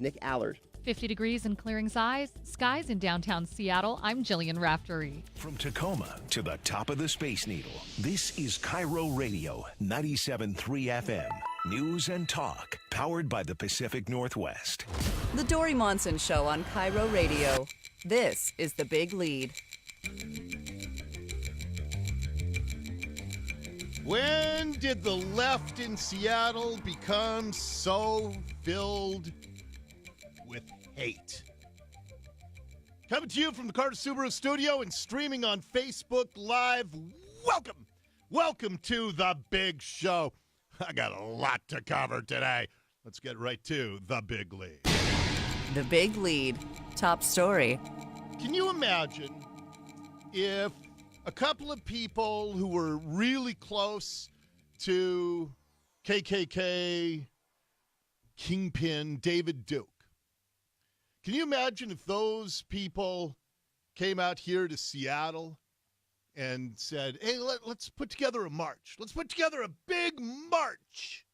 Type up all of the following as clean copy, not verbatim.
Nick Allard. 50 degrees and clearing skies in downtown Seattle. I'm Jillian Raftery. From Tacoma to the top of the Space Needle, this is KIRO Radio 97.3 FM. News and talk, powered by the Pacific Northwest. The Dori Monson Show on KIRO Radio. This is The Big Lead. When did the left in Seattle become so filled with hate? Coming to you from the Carter Subaru studio and streaming on Facebook Live. Welcome to The Big Show. I got a lot to cover today. Let's get right to The Big Lead. The Big Lead. Top story. Can you imagine if a couple of people who were really close to KKK kingpin David Duke, can you imagine if those people came out here to Seattle and said, hey, let's put together a march. Let's put together a big march.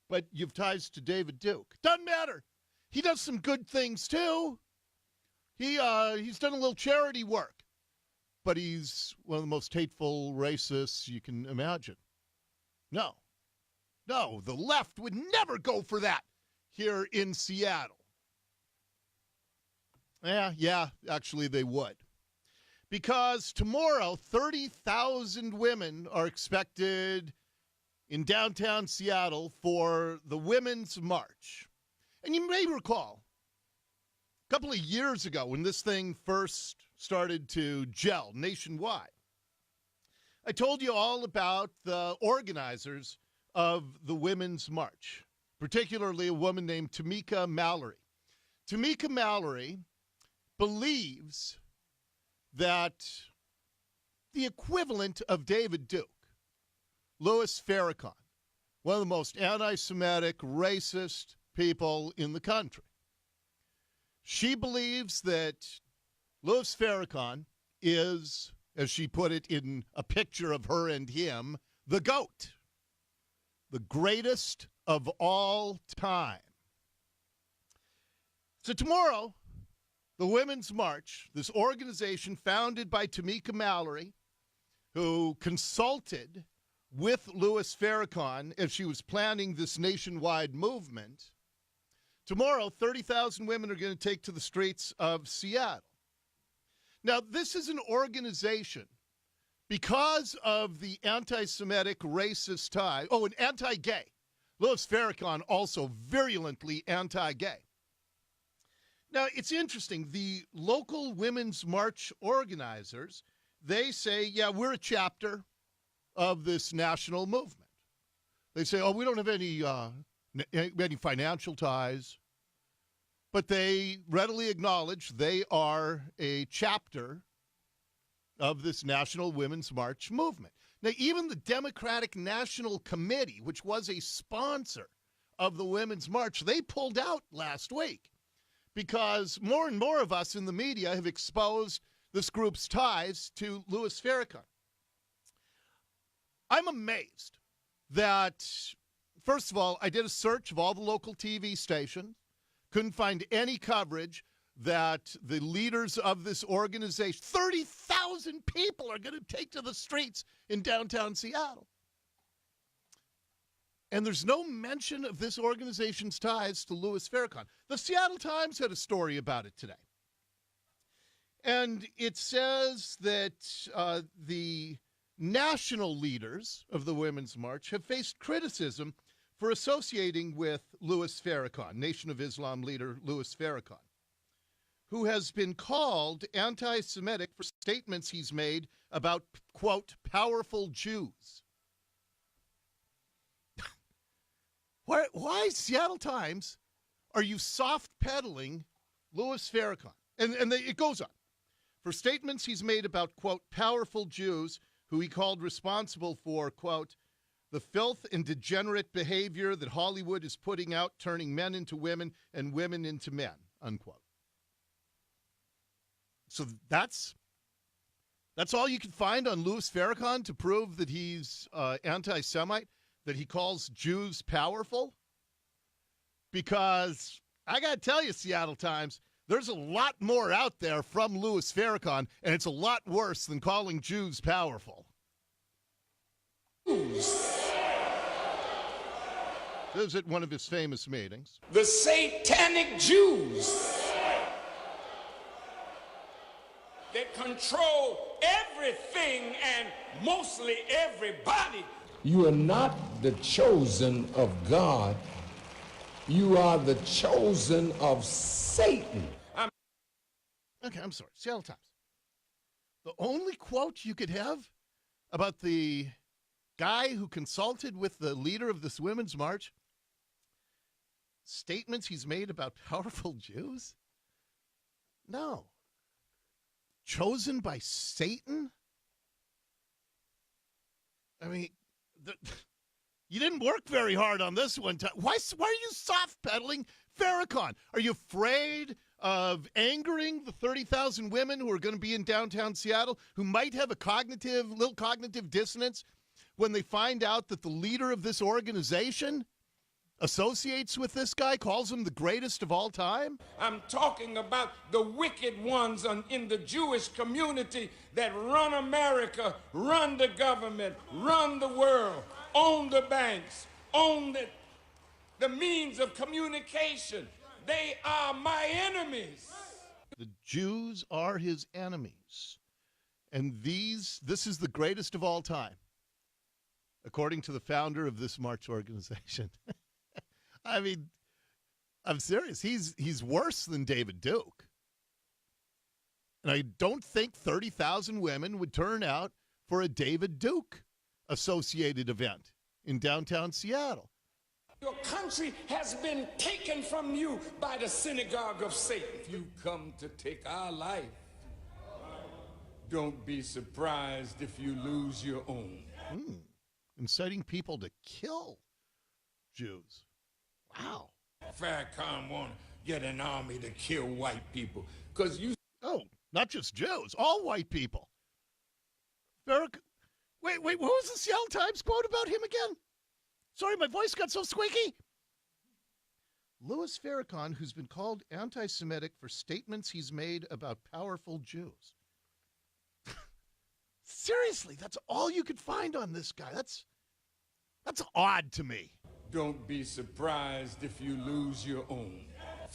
But you've ties to David Duke. Doesn't matter. He does some good things, too. He's done a little charity work. But he's one of the most hateful racists you can imagine. No, the left would never go for that here in Seattle. Yeah, actually they would. Because tomorrow, 30,000 women are expected in downtown Seattle for the Women's March. And you may recall, a couple of years ago when this thing first started to gel nationwide, I told you all about the organizers of the Women's March, particularly a woman named Tamika Mallory. Tamika Mallory believes that the equivalent of David Duke, Louis Farrakhan, one of the most anti-Semitic, racist people in the country, she believes that Louis Farrakhan is, as she put it in a picture of her and him, the GOAT, the greatest of all time. So tomorrow, the Women's March, this organization founded by Tamika Mallory, who consulted with Louis Farrakhan as she was planning this nationwide movement, tomorrow 30,000 women are going to take to the streets of Seattle. Now, this is an organization, because of the anti-Semitic racist tie, and anti-gay. Louis Farrakhan also virulently anti-gay. Now, it's interesting. The local Women's March organizers, they say, yeah, we're a chapter of this national movement. They say, we don't have any financial ties. But they readily acknowledge they are a chapter of this National Women's March movement. Now, even the Democratic National Committee, which was a sponsor of the Women's March, they pulled out last week because more and more of us in the media have exposed this group's ties to Louis Farrakhan. I'm amazed that, first of all, I did a search of all the local TV stations. Couldn't find any coverage that the leaders of this organization, 30,000 people are going to take to the streets in downtown Seattle. And there's no mention of this organization's ties to Louis Farrakhan. The Seattle Times had a story about it today. And it says that the national leaders of the Women's March have faced criticism for associating with Louis Farrakhan, Nation of Islam leader Louis Farrakhan, who has been called anti-Semitic for statements he's made about, quote, powerful Jews. Why, Seattle Times, are you soft-pedaling Louis Farrakhan? And it goes on. For statements he's made about, quote, powerful Jews, who he called responsible for, quote, the filth and degenerate behavior that Hollywood is putting out, turning men into women and women into men, unquote. So that's all you can find on Louis Farrakhan to prove that he's anti-Semite, that he calls Jews powerful? Because I got to tell you, Seattle Times, there's a lot more out there from Louis Farrakhan, and it's a lot worse than calling Jews powerful. This is at one of his famous meetings. The satanic Jews that control everything and mostly everybody. You are not the chosen of God. You are the chosen of Satan. Okay, I'm sorry. Seattle Times. The only quote you could have about the guy who consulted with the leader of this women's march, statements he's made about powerful Jews? No. Chosen by Satan? I mean, you didn't work very hard on this one time. Why are you soft-pedaling Farrakhan? Are you afraid of angering the 30,000 women who are going to be in downtown Seattle who might have a little cognitive dissonance when they find out that the leader of this organization associates with this guy, calls him the greatest of all time? I'm talking about the wicked ones in the Jewish community that run America, run the government, run the world, own the banks, own the means of communication. They are my enemies. The Jews are his enemies. And this is the greatest of all time, according to the founder of this march organization. I mean, I'm serious. He's worse than David Duke. And I don't think 30,000 women would turn out for a David Duke associated event in downtown Seattle. Your country has been taken from you by the synagogue of Satan. If you come to take our life, don't be surprised if you lose your own. Inciting people to kill Jews. Wow. Farrakhan want to get an army to kill white people. Because you... Oh, not just Jews, all white people. Wait, what was the Seattle Times quote about him again? Sorry, my voice got so squeaky. Louis Farrakhan, who's been called anti-Semitic for statements he's made about powerful Jews. Seriously, that's all you could find on this guy. That's odd to me. Don't be surprised if you lose your own.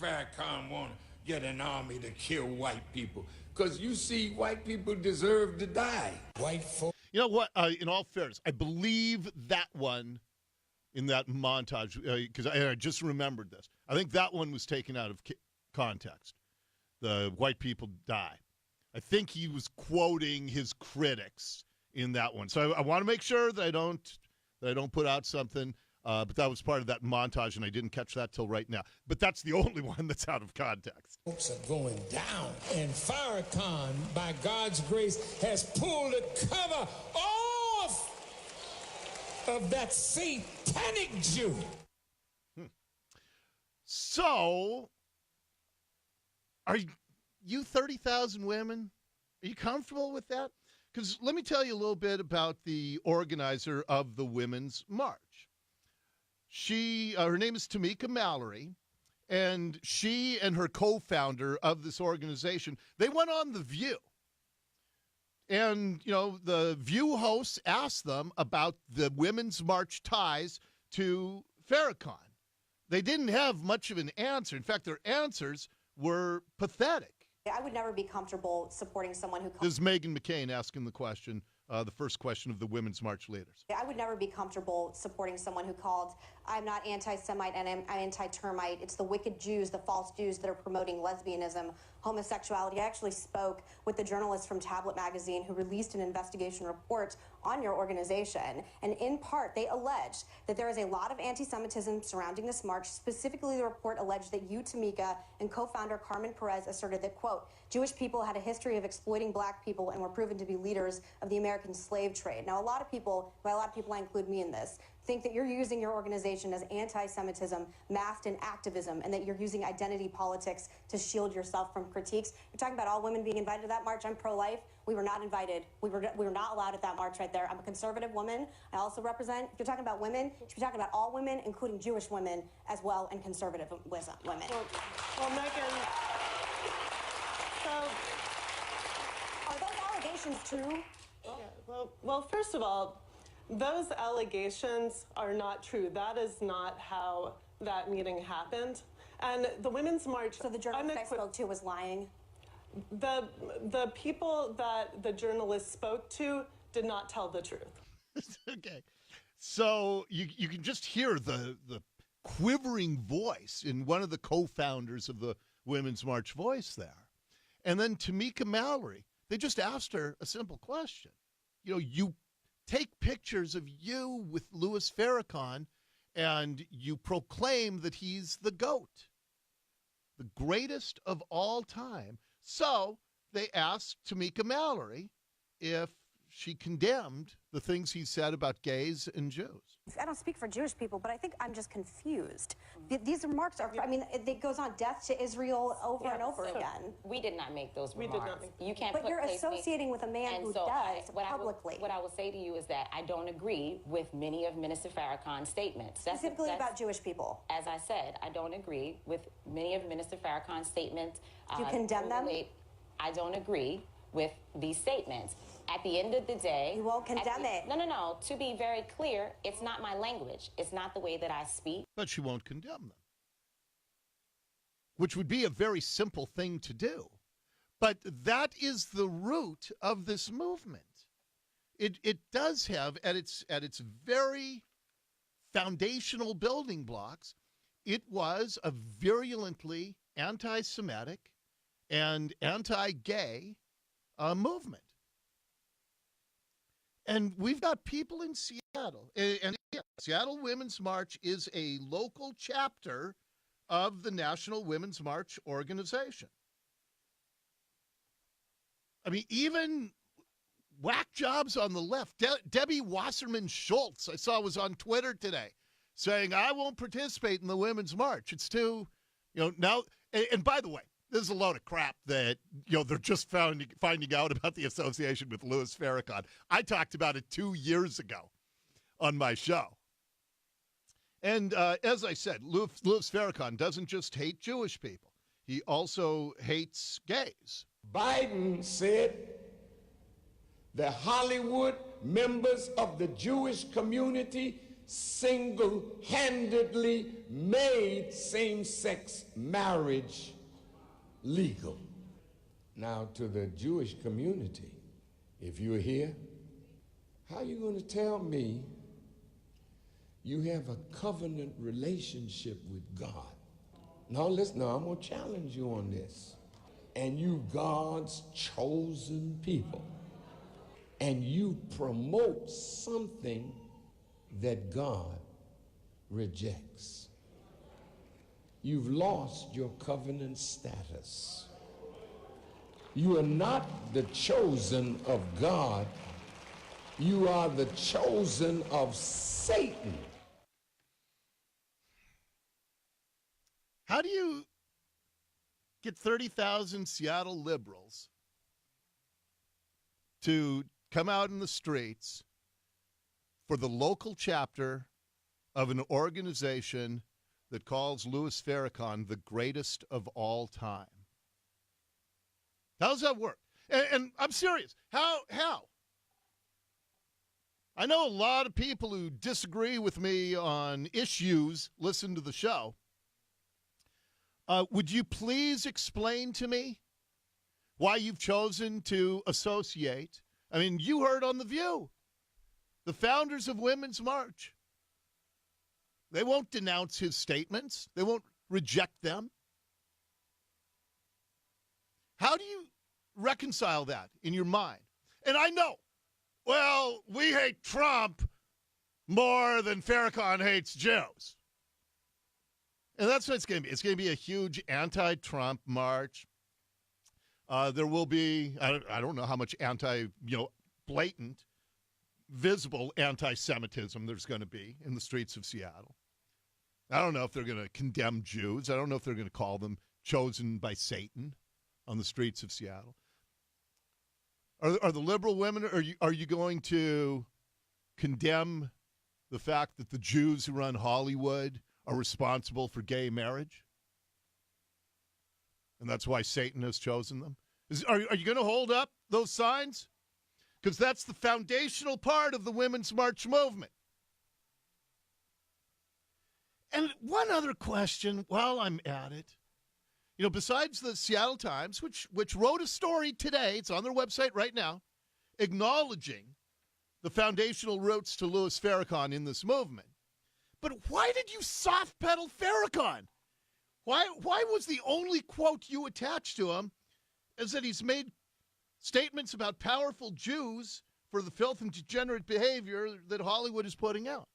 Farrakhan want to get an army to kill white people. Because you see, white people deserve to die. White folks. You know what? In all fairness, I believe that one in that montage, because I just remembered this. I think that one was taken out of context. The white people die. I think he was quoting his critics in that one. So I want to make sure that I don't put out something. But that was part of that montage, and I didn't catch that till right now. But that's the only one that's out of context. Folks are going down, and Farrakhan, by God's grace, has pulled the cover off of that satanic Jew. So, are you 30,000 women? Are you comfortable with that? Because let me tell you a little bit about the organizer of the Women's March. Her name is Tamika Mallory, and she and her co-founder of this organization, they went on The View. And, the View hosts asked them about the Women's March ties to Farrakhan. They didn't have much of an answer. In fact, their answers were pathetic. I would never be comfortable supporting someone who... This is Meghan McCain asking the question, the first question of the Women's March leaders. I would never be comfortable supporting someone who called, I'm not anti-Semite and I'm anti-termite. It's the wicked Jews, the false Jews that are promoting lesbianism, homosexuality. I actually spoke with the journalist from Tablet magazine who released an investigation report on your organization. And in part, they alleged that there is a lot of anti-Semitism surrounding this march. Specifically, the report alleged that you, Tamika, and co-founder Carmen Perez asserted that, quote, Jewish people had a history of exploiting black people and were proven to be leaders of the American slave trade. Now, a lot of people, by a lot of people I include me in this, think that you're using your organization as anti-Semitism masked in activism, and that you're using identity politics to shield yourself from critiques. You're talking about all women being invited to that march. I'm pro-life. We were not invited. We were not allowed at that march right there. I'm a conservative woman. I also represent, if you're talking about women, you should be talking about all women, including Jewish women as well, and conservative women. Well, Megan, so are those allegations true? yeah, well, first of all, those allegations are not true. That is not how that meeting happened. And the Women's March... So the journalist I spoke to was lying? The people that the journalist spoke to did not tell the truth. Okay. So you can just hear the quivering voice in one of the co-founders of the Women's March voice there. And then Tamika Mallory, they just asked her a simple question. You know, you take pictures of you with Louis Farrakhan and you proclaim that he's the GOAT, the greatest of all time. So they asked Tamika Mallory if she condemned the things he said about gays and Jews. I don't speak for Jewish people, but I think I'm just confused. These remarks are, I mean, it goes on death to Israel over and over again. We did not make those remarks. We did not make You can't But put you're place me- associating with a man And who so does what publicly. I will say to you is that I don't agree with many of Minister Farrakhan's statements. Specifically about Jewish people. As I said, I don't agree with many of Minister Farrakhan's statements. Do you condemn them? I don't agree with these statements. At the end of the day... You won't condemn it. No. To be very clear, it's not my language. It's not the way that I speak. But she won't condemn them, which would be a very simple thing to do. But that is the root of this movement. It does have, at its very foundational building blocks, it was a virulently anti-Semitic and anti-gay movement. And we've got people in Seattle, and Seattle Women's March is a local chapter of the National Women's March organization. I mean, even whack jobs on the left. Debbie Wasserman Schultz, I saw, was on Twitter today saying, I won't participate in the Women's March. It's too, now, and by the way, this is a load of crap that, they're just finding out about the association with Louis Farrakhan. I talked about it 2 years ago on my show. And as I said, Louis Farrakhan doesn't just hate Jewish people. He also hates gays. Biden said that Hollywood members of the Jewish community single-handedly made same-sex marriage legal. Now, to the Jewish community, if you're here, how are you going to tell me you have a covenant relationship with God? No, listen, I'm going to challenge you on this. And you God's chosen people, and you promote something that God rejects. You've lost your covenant status. You are not the chosen of God. You are the chosen of Satan. How do you get 30,000 Seattle liberals to come out in the streets for the local chapter of an organization that calls Louis Farrakhan the greatest of all time? How does that work? And I'm serious. How? I know a lot of people who disagree with me on issues listen to the show. Would you please explain to me why you've chosen to associate? I mean, you heard on The View, the founders of Women's March. They won't denounce his statements. They won't reject them. How do you reconcile that in your mind? And I know, well, we hate Trump more than Farrakhan hates Jews. And that's what it's going to be. It's going to be a huge anti-Trump march. There will be, I don't know how much blatant visible anti-Semitism there's going to be in the streets of Seattle. I don't know if they're going to condemn Jews. I don't know if they're going to call them chosen by Satan on the streets of Seattle. Are the liberal women, are you going to condemn the fact that the Jews who run Hollywood are responsible for gay marriage? And that's why Satan has chosen them? Are you going to hold up those signs? Because that's the foundational part of the Women's March movement. And one other question while I'm at it. You know, besides the Seattle Times, which wrote a story today, it's on their website right now, acknowledging the foundational roots to Louis Farrakhan in this movement. But why did you soft pedal Farrakhan? Why was the only quote you attached to him is that he's made statements about powerful Jews for the filth and degenerate behavior that Hollywood is putting out?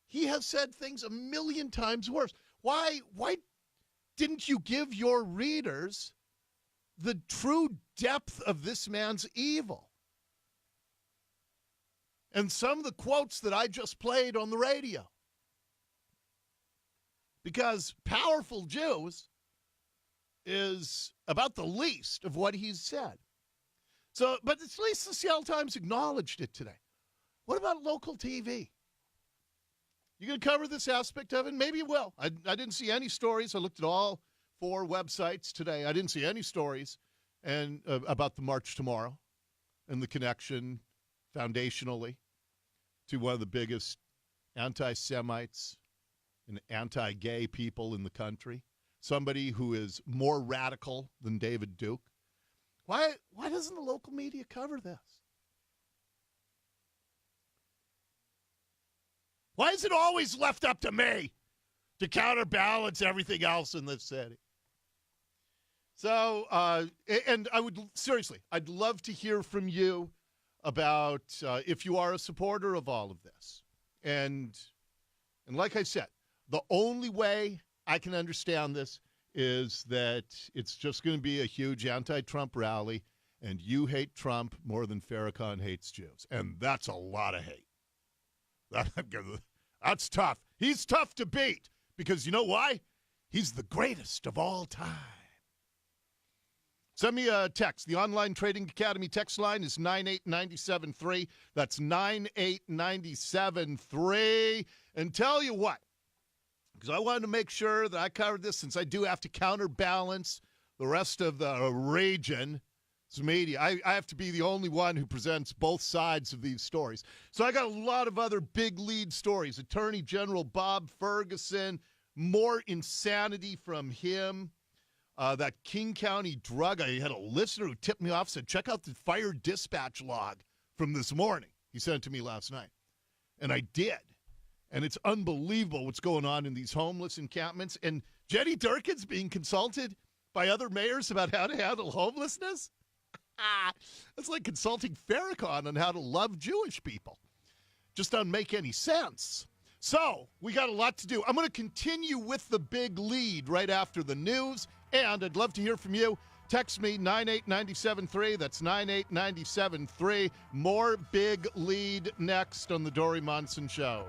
He has said things a million times worse. Why didn't you give your readers the true depth of this man's evil? And some of the quotes that I just played on the radio. Because powerful Jews is about the least of what he's said. So, but at least the Seattle Times acknowledged it today. What about local TV? You going to cover this aspect of it? Maybe you will. I didn't see any stories. I looked at all 4 websites today. I didn't see any stories and about the march tomorrow and the connection foundationally to one of the biggest anti-Semites and anti-gay people in the country, somebody who is more radical than David Duke. Why doesn't the local media cover this? Why is it always left up to me to counterbalance everything else in this city? So, and I would, seriously, I'd love to hear from you about if you are a supporter of all of this. And like I said, the only way I can understand this is that it's just going to be a huge anti-Trump rally, and you hate Trump more than Farrakhan hates Jews. And that's a lot of hate. That's tough. He's tough to beat because you know why? He's the greatest of all time. Send me a text. The Online Trading Academy text line is 98973. That's 98973. And tell you what, because I wanted to make sure that I covered this since I do have to counterbalance the rest of the region. Media. I have to be the only one who presents both sides of these stories. So I got a lot of other big lead stories. Attorney General Bob Ferguson, more insanity from him. That King County drug, I had a listener who tipped me off, said, check out the fire dispatch log from this morning. He sent it to me last night. And I did. And it's unbelievable what's going on in these homeless encampments. And Jenny Durkin's being consulted by other mayors about how to handle homelessness. It's like consulting Farrakhan on how to love Jewish people. Just doesn't make any sense. So, we got a lot to do. I'm going to continue with the big lead right after the news, and I'd love to hear from you. Text me, 98973. That's 98973. More big lead next on the Dori Monson Show.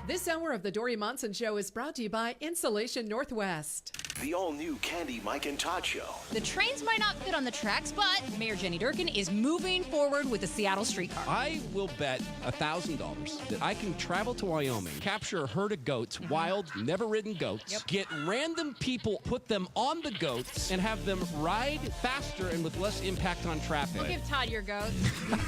This hour of the Dori Monson Show is brought to you by Insulation Northwest. The all-new Candy, Mike, and Todd Show. The trains might not fit on the tracks, but Mayor Jenny Durkin is moving forward with the Seattle streetcar. I will bet $1,000 that I can travel to Wyoming, capture a herd of goats, wild, never-ridden goats, get random people, put them on the goats, and have them ride faster and with less impact on traffic. We'll give Todd your goats.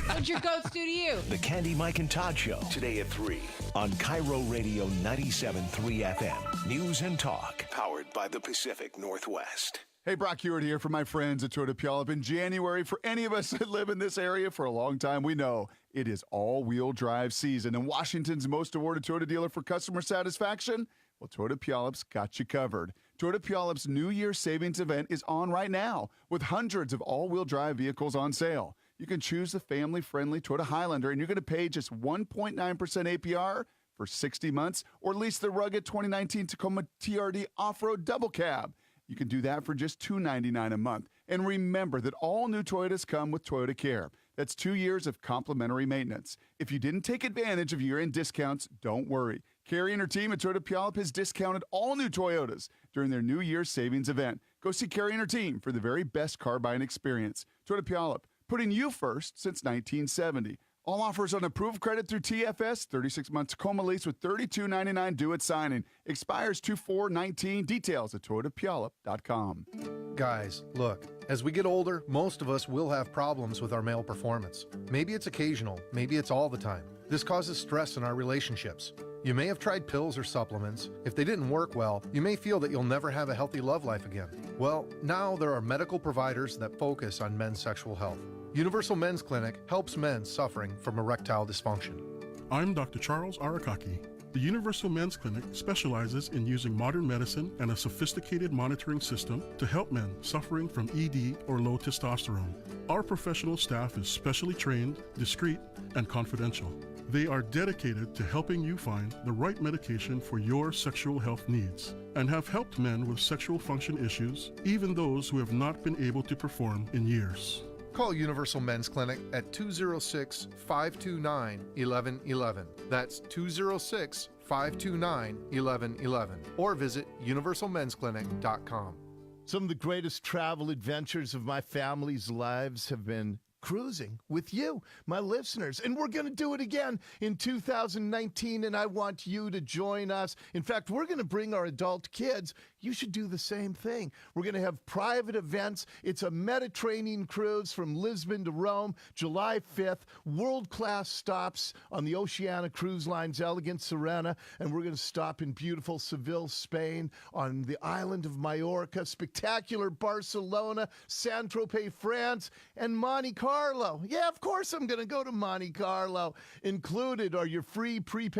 What'd your goats do to you? The Candy, Mike, and Todd Show, today at 3 on KIRO Radio 97.3 FM. News and talk, powered by the Pacific Northwest. Hey, Brock Hewitt here for my friends at Toyota Puyallup. In January, for any of us that live in this area for a long time, we know it is all-wheel drive season. And Washington's most awarded Toyota dealer for customer satisfaction? Well, Toyota Puyallup's got you covered. Toyota Puyallup's New Year savings event is on right now with hundreds of all-wheel drive vehicles on sale. You can choose the family-friendly Toyota Highlander, and you're going to pay just 1.9% APR for 60 months, or lease the rugged 2019 Tacoma TRD Off-Road Double Cab. You can do that for just $299 a month. And remember that all new Toyotas come with Toyota Care. That's 2 years of complimentary maintenance. If you didn't take advantage of year-end discounts, don't worry. Carrie and her team at Toyota Puyallup has discounted all new Toyotas during their New Year's savings event. Go see Carrie and her team for the very best car buying experience. Toyota Puyallup, putting you first since 1970. All offers on approved credit through TFS, 36-month Tacoma lease with $32.99 due at signing. Expires 2/4/19. Details at ToyotaPuyallup.com. Guys, look, as we get older, most of us will have problems with our male performance. Maybe it's occasional, maybe it's all the time. This causes stress in our relationships. You may have tried pills or supplements. If they didn't work well, you may feel that you'll never have a healthy love life again. Well, now there are medical providers that focus on men's sexual health. Universal Men's Clinic helps men suffering from erectile dysfunction. I'm Dr. Charles Arakaki. The Universal Men's Clinic specializes in using modern medicine and a sophisticated monitoring system to help men suffering from ED or low testosterone. Our professional staff is specially trained, discreet, and confidential. They are dedicated to helping you find the right medication for your sexual health needs and have helped men with sexual function issues, even those who have not been able to perform in years. Call Universal Men's Clinic at 206-529-1111. That's 206-529-1111. Or visit universalmensclinic.com. Some of the greatest travel adventures of my family's lives have been cruising with you, my listeners. And we're going to do it again in 2019, and I want you to join us. In fact, we're going to bring our adult kids. You should do the same thing. We're going to have private events. It's a Mediterranean cruise from Lisbon to Rome, July 5th. World-class stops on the Oceania Cruise Line's Elegant Serena, and we're going to stop in beautiful Seville, Spain, on the island of Majorca, spectacular Barcelona, Saint-Tropez, France, and Monte Carlo. Yeah, of course I'm going to go to Monte Carlo. Included are your free prepaid